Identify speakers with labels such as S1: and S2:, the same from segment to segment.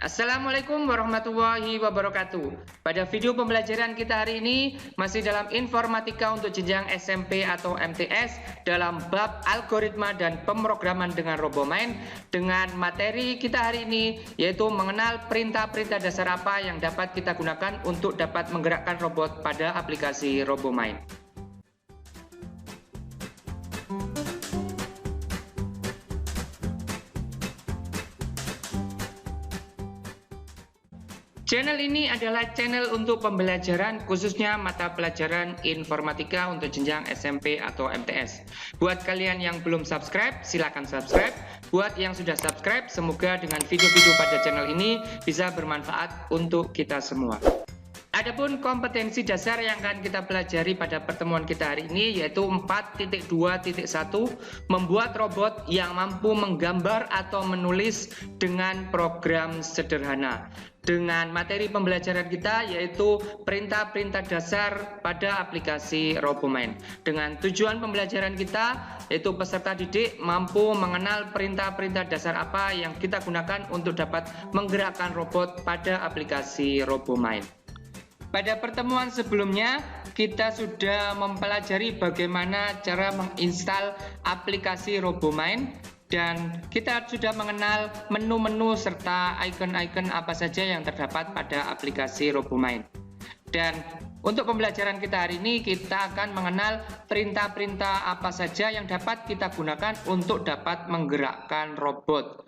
S1: Assalamualaikum warahmatullahi wabarakatuh. Pada video pembelajaran kita hari ini masih dalam informatika untuk jenjang SMP atau MTS dalam bab algoritma dan pemrograman dengan RoboMind, dengan materi kita hari ini yaitu mengenal perintah-perintah dasar apa yang dapat kita gunakan untuk dapat menggerakkan robot pada aplikasi RoboMind. Channel ini adalah channel untuk pembelajaran khususnya mata pelajaran informatika untuk jenjang SMP atau MTS. Buat kalian yang belum subscribe, silakan subscribe. Buat yang sudah subscribe, semoga dengan video-video pada channel ini bisa bermanfaat untuk kita semua. Adapun kompetensi dasar yang akan kita pelajari pada pertemuan kita hari ini yaitu 4.2.1, membuat robot yang mampu menggambar atau menulis dengan program sederhana. Dengan materi pembelajaran kita yaitu perintah-perintah dasar pada aplikasi RoboMind. Dengan tujuan pembelajaran kita yaitu peserta didik mampu mengenal perintah-perintah dasar apa yang kita gunakan untuk dapat menggerakkan robot pada aplikasi RoboMind. Pada pertemuan sebelumnya, kita sudah mempelajari bagaimana cara menginstal aplikasi RoboMind dan kita sudah mengenal menu-menu serta icon-icon apa saja yang terdapat pada aplikasi RoboMind. Dan untuk pembelajaran kita hari ini, kita akan mengenal perintah-perintah apa saja yang dapat kita gunakan untuk dapat menggerakkan robot.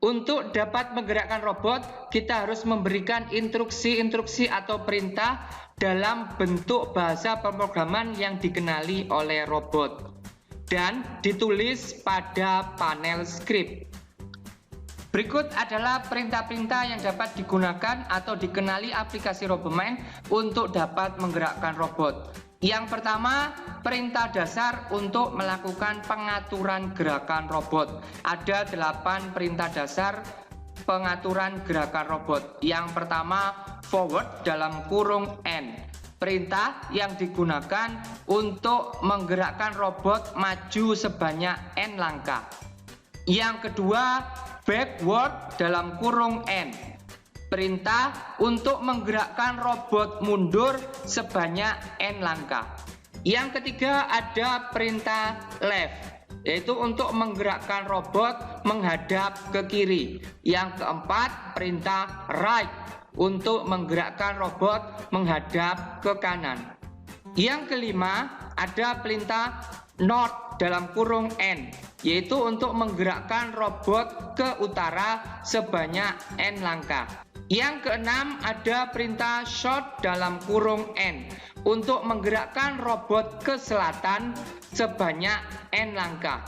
S1: Untuk dapat menggerakkan robot, kita harus memberikan instruksi-instruksi atau perintah dalam bentuk bahasa pemrograman yang dikenali oleh robot dan ditulis pada panel script. Berikut adalah perintah-perintah yang dapat digunakan atau dikenali aplikasi RoboMind untuk dapat menggerakkan robot. Yang pertama, perintah dasar untuk melakukan pengaturan gerakan robot. Ada 8 perintah dasar pengaturan gerakan robot. Yang pertama, forward dalam kurung N. Perintah yang digunakan untuk menggerakkan robot maju sebanyak N langkah. Yang kedua, backward dalam kurung N. Perintah untuk menggerakkan robot mundur sebanyak N langkah. Yang ketiga ada perintah left, yaitu untuk menggerakkan robot menghadap ke kiri. Yang keempat perintah right, untuk menggerakkan robot menghadap ke kanan. Yang kelima ada perintah north dalam kurung N, yaitu untuk menggerakkan robot ke utara sebanyak N langkah. Yang keenam ada perintah short dalam kurung N, untuk menggerakkan robot ke selatan sebanyak N langkah.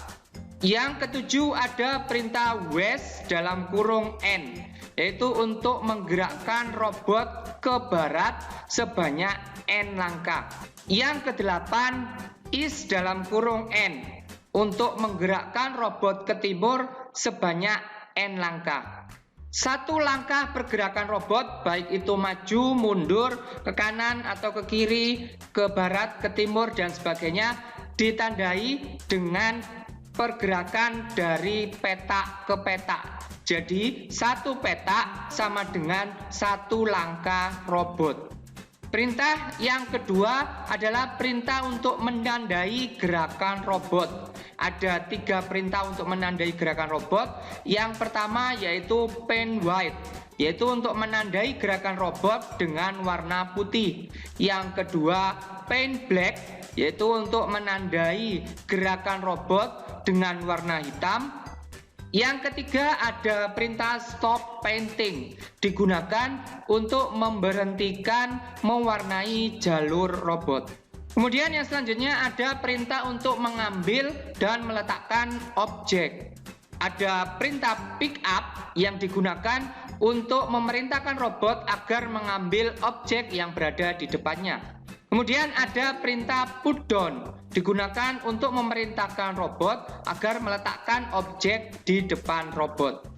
S1: Yang ketujuh ada perintah west dalam kurung N, yaitu untuk menggerakkan robot ke barat sebanyak N langkah. Yang kedelapan east dalam kurung N, untuk menggerakkan robot ke timur sebanyak N langkah. Satu langkah pergerakan robot, baik itu maju, mundur, ke kanan atau ke kiri, ke barat, ke timur, dan sebagainya, ditandai dengan pergerakan dari petak ke petak. Jadi, satu petak sama dengan satu langkah robot. Perintah yang kedua adalah perintah untuk menandai gerakan robot. Ada 3 perintah untuk menandai gerakan robot. Yang pertama yaitu paint white, yaitu untuk menandai gerakan robot dengan warna putih. Yang kedua paint black, yaitu untuk menandai gerakan robot dengan warna hitam. Yang ketiga ada perintah stop painting, digunakan untuk memberhentikan mewarnai jalur robot. Kemudian yang selanjutnya ada perintah untuk mengambil dan meletakkan objek. Ada perintah pick up yang digunakan untuk memerintahkan robot agar mengambil objek yang berada di depannya. Kemudian ada perintah put down, digunakan untuk memerintahkan robot agar meletakkan objek di depan robot.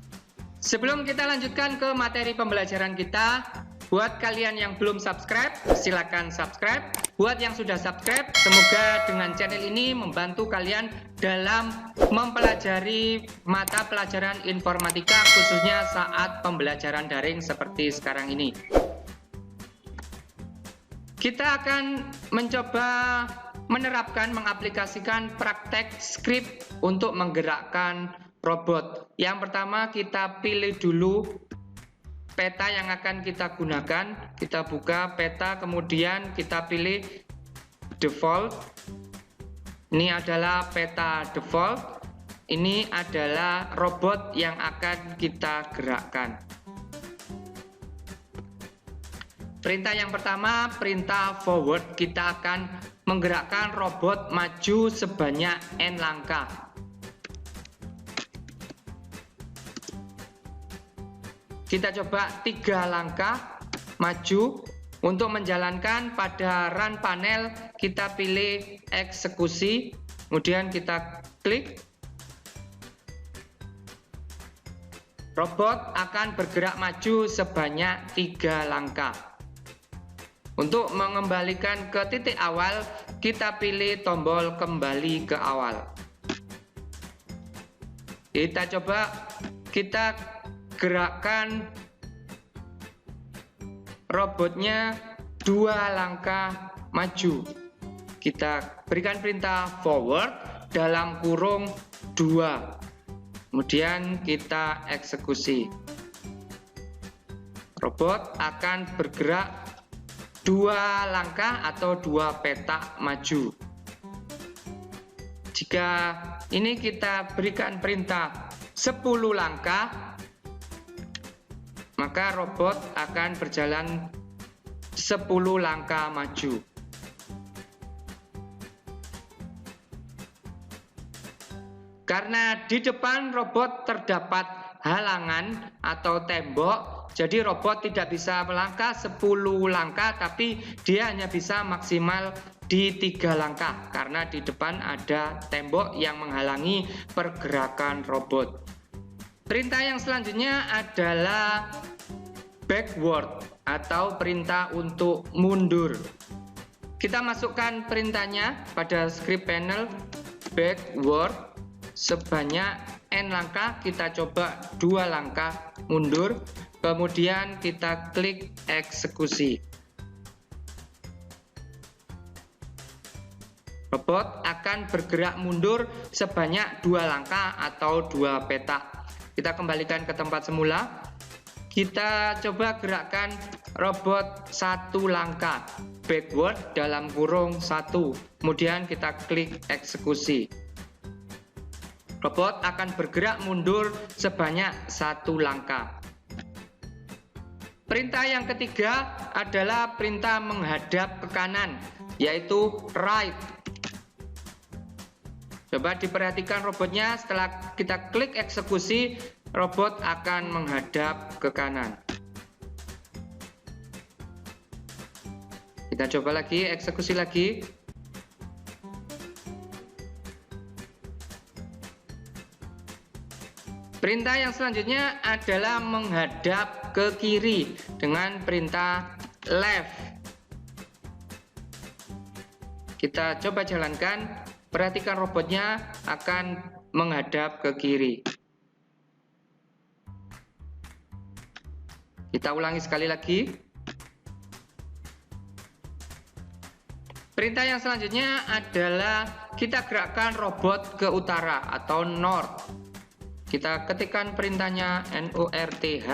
S1: Sebelum kita lanjutkan ke materi pembelajaran kita, Buat kalian yang belum subscribe, silakan subscribe. Buat yang sudah subscribe, semoga dengan channel ini membantu kalian dalam mempelajari mata pelajaran informatika, khususnya saat pembelajaran daring seperti sekarang ini. Kita akan mencoba menerapkan, mengaplikasikan praktek script untuk menggerakkan robot. Yang pertama, kita pilih dulu peta yang akan kita gunakan. Kita buka peta, kemudian kita pilih default. Ini adalah peta default. Ini adalah robot yang akan kita gerakkan. Perintah yang pertama, perintah forward. Kita akan menggerakkan robot maju sebanyak N langkah. Kita coba 3 langkah maju. Untuk menjalankan pada run panel, kita pilih eksekusi, kemudian kita klik. Robot akan bergerak maju sebanyak 3 langkah. Untuk mengembalikan ke titik awal, kita pilih tombol kembali ke awal. Kita coba, kita gerakkan robotnya 2 langkah maju. Kita berikan perintah forward dalam kurung 2. Kemudian kita eksekusi. Robot akan bergerak 2 langkah atau 2 petak maju. Jika ini kita berikan perintah 10 langkah, maka robot akan berjalan 10 langkah maju. Karena di depan robot terdapat halangan atau tembok, jadi robot tidak bisa melangkah 10 langkah, tapi dia hanya bisa maksimal di 3 langkah karena di depan ada tembok yang menghalangi pergerakan robot. Perintah yang selanjutnya adalah backward atau perintah untuk mundur. Kita masukkan perintahnya pada script panel, backward sebanyak N langkah. Kita coba 2 langkah mundur, kemudian kita klik eksekusi. Robot akan bergerak mundur sebanyak 2 langkah atau 2 petak. Kita kembalikan ke tempat semula. Kita coba gerakkan robot 1 langkah backward dalam kurung 1. Kemudian kita klik eksekusi. Robot akan bergerak mundur sebanyak 1 langkah. Perintah yang ketiga adalah perintah menghadap ke kanan, yaitu right. Coba diperhatikan robotnya, setelah kita klik eksekusi, robot akan menghadap ke kanan. Kita coba lagi, eksekusi lagi. Perintah yang selanjutnya adalah menghadap ke kiri dengan perintah left. Kita coba jalankan. Perhatikan robotnya akan menghadap ke kiri. Kita ulangi sekali lagi. Perintah yang selanjutnya adalah kita gerakkan robot ke utara atau north. Kita ketikkan perintahnya NORTH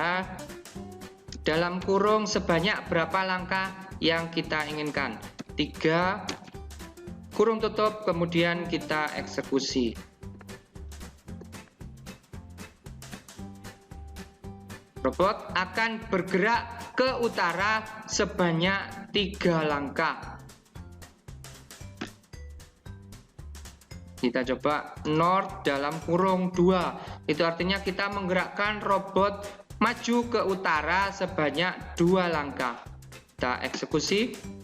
S1: dalam kurung sebanyak berapa langkah yang kita inginkan. 3 kurung tutup, kemudian kita eksekusi. Robot akan bergerak ke utara sebanyak 3 langkah. Kita coba north dalam kurung 2. Itu artinya kita menggerakkan robot maju ke utara sebanyak 2 langkah. Kita eksekusi.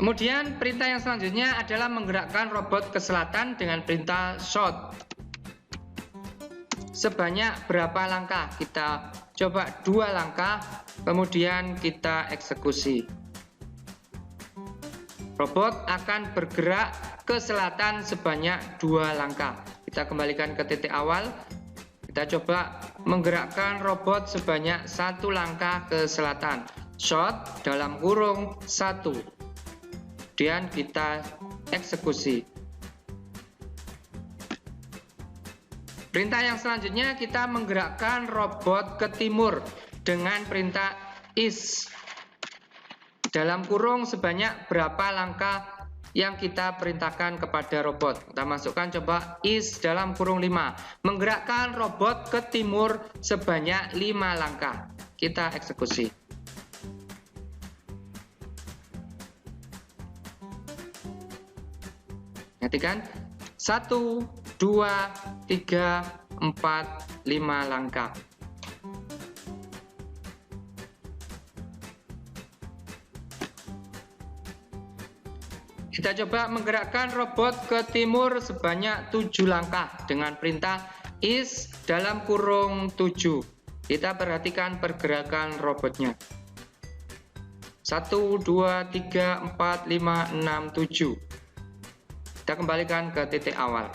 S1: Kemudian perintah yang selanjutnya adalah menggerakkan robot ke selatan dengan perintah short. Sebanyak berapa langkah? Kita coba 2 langkah, kemudian kita eksekusi. Robot akan bergerak ke selatan sebanyak 2 langkah. Kita kembalikan ke titik awal. Kita coba menggerakkan robot sebanyak 1 langkah ke selatan. Short dalam kurung 1. Kemudian kita eksekusi. Perintah yang selanjutnya kita menggerakkan robot ke timur dengan perintah is. Dalam kurung sebanyak berapa langkah yang kita perintahkan kepada robot. Kita masukkan coba is dalam kurung 5. Menggerakkan robot ke timur sebanyak 5 langkah. Kita eksekusi. Perhatikan. 1, 2, 3, 4, 5 langkah. Kita coba menggerakkan robot ke timur sebanyak 7 langkah dengan perintah is dalam kurung 7. Kita perhatikan pergerakan robotnya. 1, 2, 3, 4, 5, 6, 7. Kita kembalikan ke titik awal.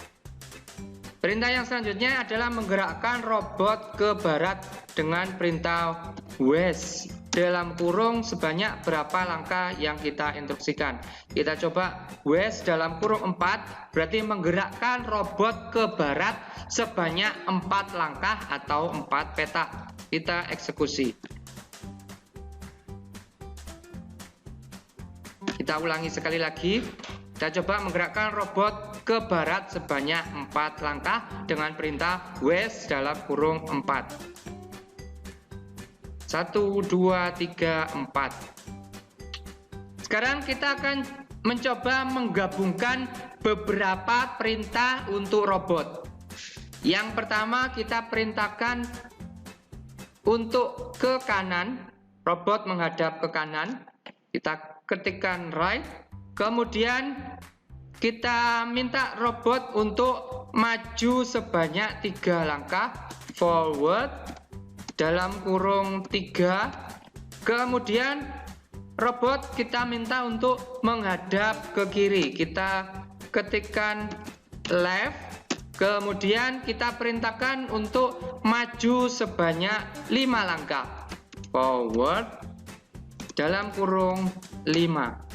S1: Perintah yang selanjutnya adalah menggerakkan robot ke barat dengan perintah west. Dalam kurung sebanyak berapa langkah yang kita instruksikan. Kita coba west dalam kurung 4, berarti menggerakkan robot ke barat sebanyak 4 langkah atau 4 petak. Kita eksekusi. Kita ulangi sekali lagi. Kita coba menggerakkan robot ke barat sebanyak 4 langkah dengan perintah west dalam kurung 4. 1, 2, 3, 4. Sekarang kita akan mencoba menggabungkan beberapa perintah untuk robot. Yang pertama kita perintahkan untuk ke kanan. Robot menghadap ke kanan. Kita ketikkan right. Kemudian kita minta robot untuk maju sebanyak 3 langkah. Forward dalam kurung 3. Kemudian robot kita minta untuk menghadap ke kiri. Kita ketikkan left. Kemudian kita perintahkan untuk maju sebanyak 5 langkah. Forward dalam kurung 5.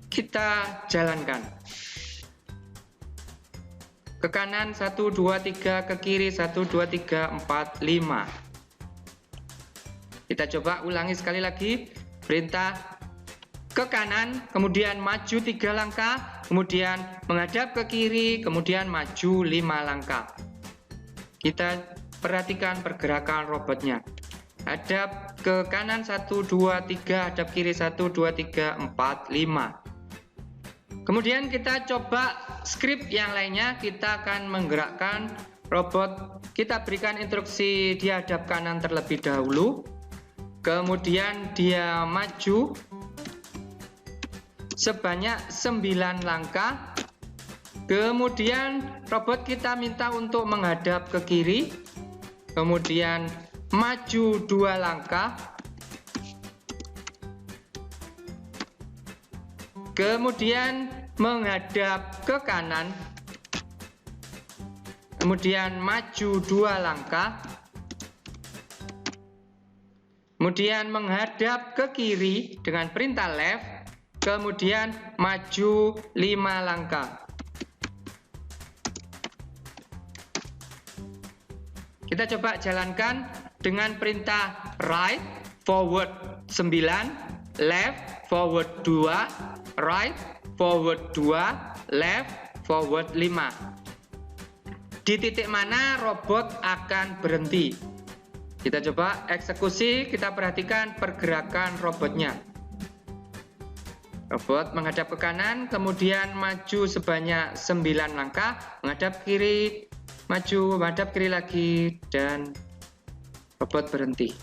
S1: Kita jalankan. Ke kanan 1, 2, 3, ke kiri 1, 2, 3, 4, 5. Kita coba ulangi sekali lagi. Perintah ke kanan, kemudian maju 3 langkah, kemudian menghadap ke kiri, kemudian maju 5 langkah. Kita perhatikan pergerakan robotnya. Hadap ke kanan 1, 2, 3, hadap kiri 1, 2, 3, 4, 5. Kemudian kita coba script yang lainnya. Kita akan menggerakkan robot. Kita berikan instruksi dia hadap kanan terlebih dahulu. Kemudian dia maju sebanyak 9 langkah. Kemudian robot kita minta untuk menghadap ke kiri. Kemudian maju 2 langkah. Kemudian menghadap ke kanan, kemudian maju 2 langkah, kemudian menghadap ke kiri dengan perintah left, kemudian maju 5 langkah. Kita coba jalankan dengan perintah right, forward 9, left, forward 2, right, forward 2, left, forward 5. Di titik mana robot akan berhenti? Kita coba eksekusi, kita perhatikan pergerakan robotnya. Robot menghadap ke kanan, kemudian maju sebanyak 9 langkah, menghadap kiri, maju, menghadap kiri lagi, dan robot berhenti.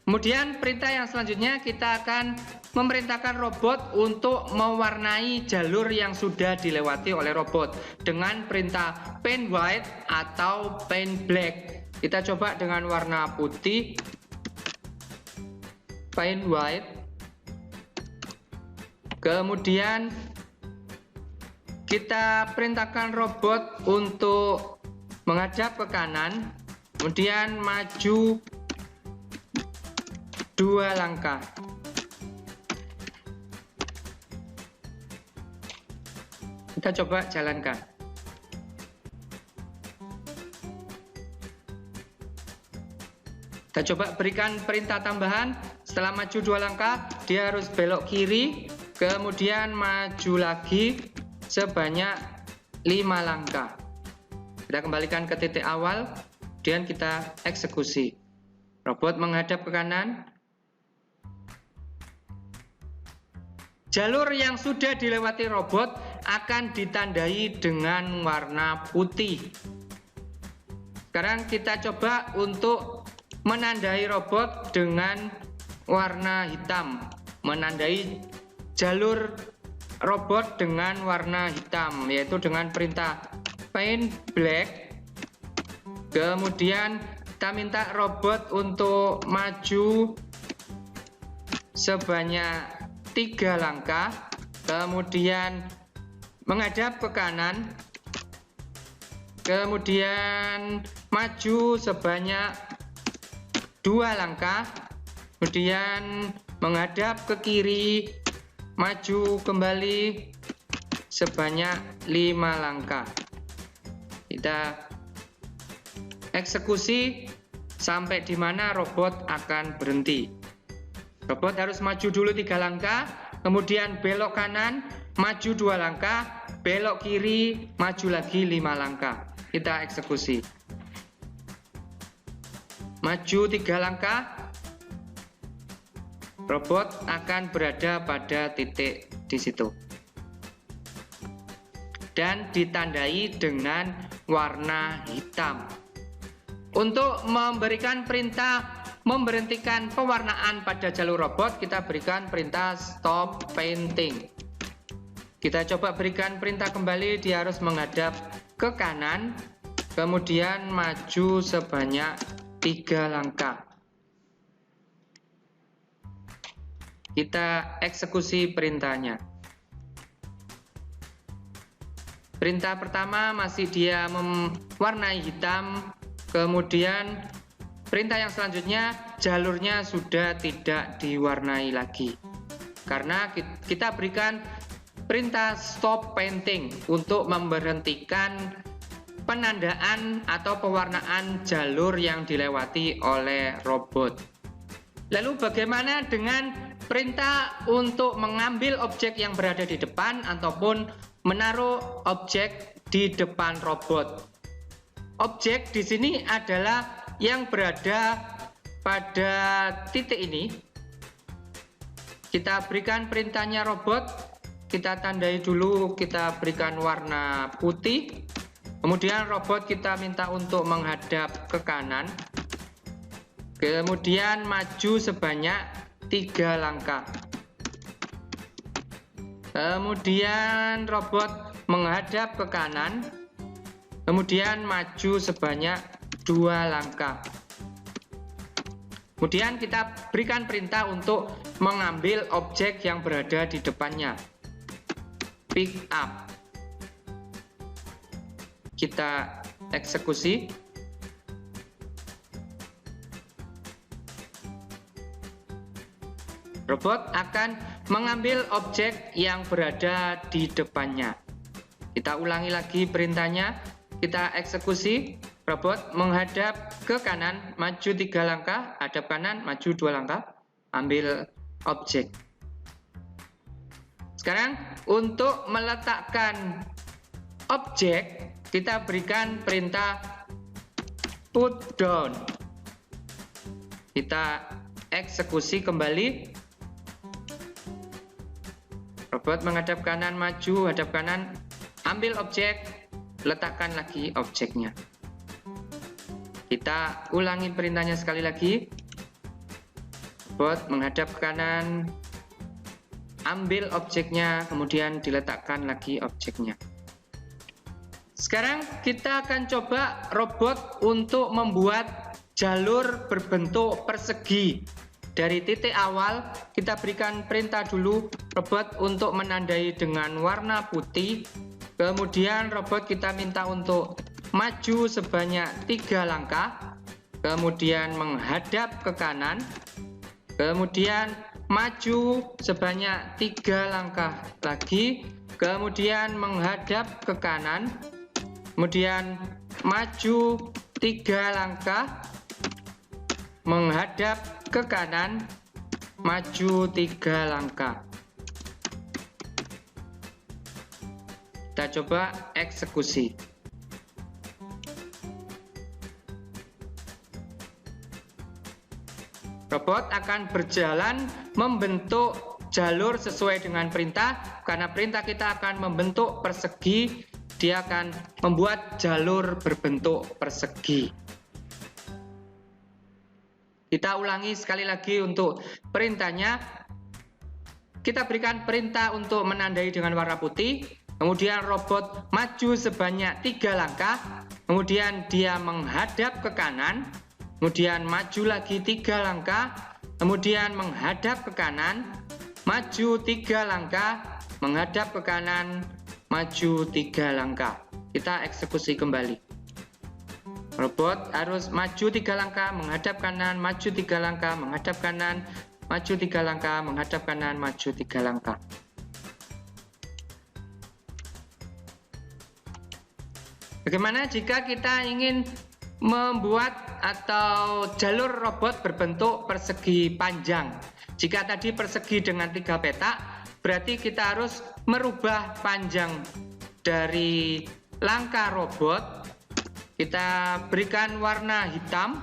S1: Kemudian perintah yang selanjutnya kita akan memerintahkan robot untuk mewarnai jalur yang sudah dilewati oleh robot dengan perintah paint white atau paint black. Kita coba dengan warna putih, paint white. Kemudian kita perintahkan robot untuk menghadap ke kanan, kemudian maju 2 langkah. Kita coba jalankan. Kita coba berikan perintah tambahan. Setelah maju 2 langkah, dia harus belok kiri, kemudian maju lagi sebanyak 5 langkah. Kita kembalikan ke titik awal, kemudian kita eksekusi. Robot menghadap ke kanan. Jalur yang sudah dilewati robot akan ditandai dengan warna putih. Sekarang kita coba untuk menandai robot dengan warna hitam. Menandai jalur robot dengan warna hitam, yaitu dengan perintah paint black. Kemudian kita minta robot untuk maju sebanyak 3 langkah, kemudian menghadap ke kanan, kemudian maju sebanyak 2 langkah, kemudian menghadap ke kiri, maju kembali sebanyak 5 langkah. Kita eksekusi sampai di mana robot akan berhenti. Robot harus maju dulu 3 langkah, kemudian belok kanan, maju 2 langkah, belok kiri, maju lagi 5 langkah. Kita eksekusi. Maju 3 langkah, robot akan berada pada titik di situ. Dan ditandai dengan warna hitam. Untuk memberikan perintah memberhentikan pewarnaan pada jalur robot, kita berikan perintah stop painting. Kita coba berikan perintah kembali, dia harus menghadap ke kanan, kemudian maju sebanyak 3 langkah. Kita eksekusi perintahnya. Perintah pertama masih dia mewarnai hitam, kemudian perintah yang selanjutnya jalurnya sudah tidak diwarnai lagi. Karena kita berikan perintah stop painting untuk memberhentikan penandaan atau pewarnaan jalur yang dilewati oleh robot. Lalu bagaimana dengan perintah untuk mengambil objek yang berada di depan ataupun menaruh objek di depan robot? Objek di sini adalah yang berada pada titik ini. Kita berikan perintahnya robot, kita tandai dulu, kita berikan warna putih. Kemudian robot kita minta untuk menghadap ke kanan, kemudian maju sebanyak 3 langkah. Kemudian robot menghadap ke kanan, kemudian maju sebanyak 2 langkah. Kemudian kita berikan perintah untuk mengambil objek yang berada di depannya. Pick up. Kita eksekusi. Robot akan mengambil objek yang berada di depannya. Kita ulangi lagi perintahnya. Kita eksekusi. Robot menghadap ke kanan, maju 3 langkah, hadap kanan, maju 2 langkah, ambil objek. Sekarang untuk meletakkan objek, kita berikan perintah put down. Kita eksekusi kembali. Robot menghadap kanan, maju, hadap kanan, ambil objek, letakkan lagi objeknya. Kita ulangi perintahnya sekali lagi. Robot menghadap ke kanan, ambil objeknya, kemudian diletakkan lagi objeknya. Sekarang kita akan coba robot untuk membuat jalur berbentuk persegi. Dari titik awal kita berikan perintah dulu robot untuk menandai dengan warna putih. Kemudian robot kita minta untuk maju sebanyak 3 langkah, kemudian menghadap ke kanan, kemudian maju sebanyak 3 langkah lagi, kemudian menghadap ke kanan, kemudian maju 3 langkah, menghadap ke kanan, maju 3 langkah. Kita coba eksekusi. Robot akan berjalan membentuk jalur sesuai dengan perintah. Karena perintah kita akan membentuk persegi, dia akan membuat jalur berbentuk persegi. Kita ulangi sekali lagi untuk perintahnya. Kita berikan perintah untuk menandai dengan warna putih. Kemudian robot maju sebanyak 3 langkah. Kemudian dia menghadap ke kanan. Kemudian maju lagi 3 langkah, kemudian menghadap ke kanan, maju 3 langkah, menghadap ke kanan, maju 3 langkah. Kita eksekusi kembali. Robot harus maju 3 langkah, menghadap kanan, maju 3 langkah, menghadap kanan, maju 3 langkah, menghadap kanan, maju 3 langkah. Bagaimana jika kita ingin membuat atau jalur robot berbentuk persegi panjang? Jika tadi persegi dengan 3 petak, berarti kita harus merubah panjang dari langkah robot. Kita berikan warna hitam.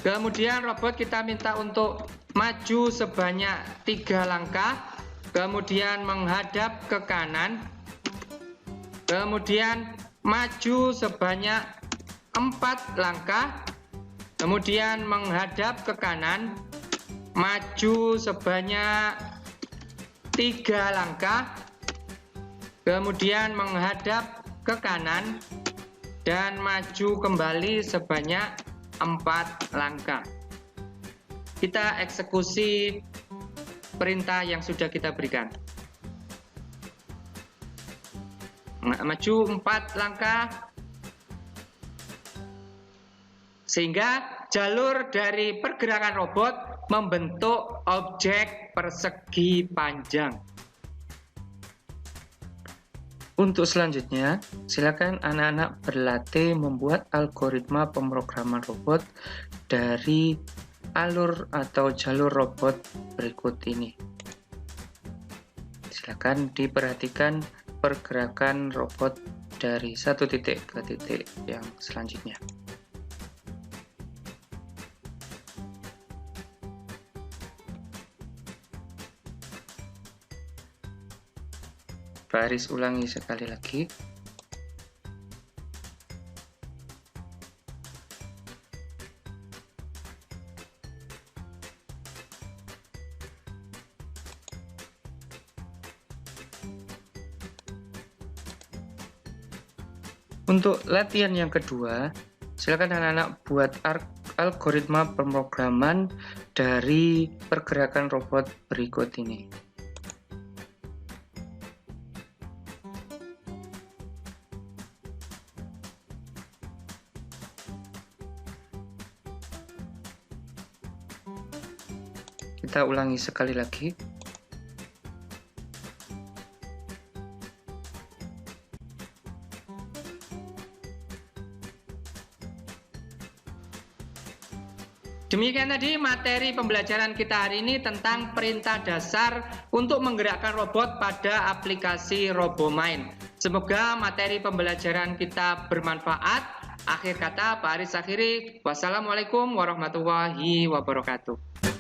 S1: Kemudian robot kita minta untuk maju sebanyak 3 langkah, kemudian menghadap ke kanan, kemudian maju sebanyak 4 langkah, kemudian menghadap ke kanan, maju sebanyak 3 langkah, kemudian menghadap ke kanan, dan maju kembali sebanyak 4 langkah. Kita eksekusi perintah yang sudah kita berikan. Maju 4 langkah, sehingga jalur dari pergerakan robot membentuk objek persegi panjang. Untuk selanjutnya, silakan anak-anak berlatih membuat algoritma pemrograman robot dari alur atau jalur robot berikut ini. Silakan diperhatikan pergerakan robot dari satu titik ke titik yang selanjutnya. Baris ulangi sekali lagi. Untuk latihan yang kedua, silakan anak-anak buat algoritma pemrograman dari pergerakan robot berikut ini. Kita ulangi sekali lagi. Demikian tadi materi pembelajaran kita hari ini tentang perintah dasar untuk menggerakkan robot pada aplikasi RoboMind. Semoga materi pembelajaran kita bermanfaat. Akhir kata, Pak Aris akhiri. Wassalamualaikum warahmatullahi wabarakatuh.